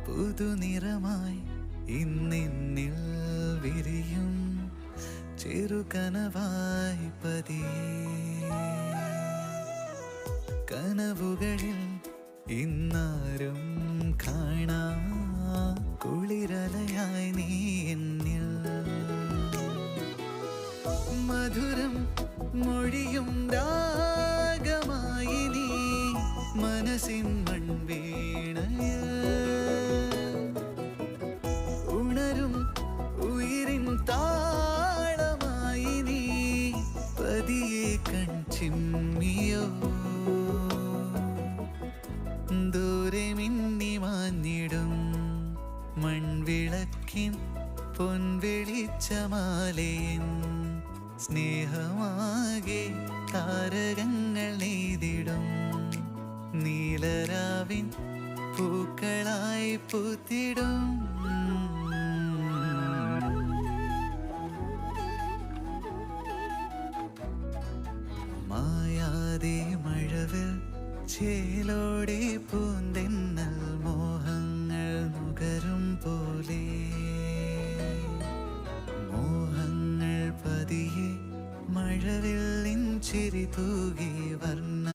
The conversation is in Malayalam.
പുതുനിറമായി ഇന്നിന്നിൽ വിരിയും ചെറുകനവായി പതിയെ കനവുകളിൽ ഇന്നാരും കാണാ കുളിരലയായി നീ എന്നിൽ മധുരം മൊഴിയും രാഗമായി നീ മനസ്സിൻ മൺവീണയിൽ ഉണരും ഉയിരിൻ താളമായി നീ പതിയെ കൺചിമ്മിയോ ദൂരെ മിന്നി മാഞ്ഞിടും മൺവിളക്കിൻ പൊൻവെളിച്ചമാലയൻ സ്നേഹമാകെ താരകങ്ങൾ നെയ്തിടും നീലരാവിൻ പൂക്കളായി പൂത്തിടും മായാതെ മഴവിൽ ചേലോടെ പൂന്തെന്നൽ മോഹങ്ങൾ നുകരും പോലെ മോഹങ്ങൾ പതിയെ മഴവില്ലിൻ ചിരി തൂകി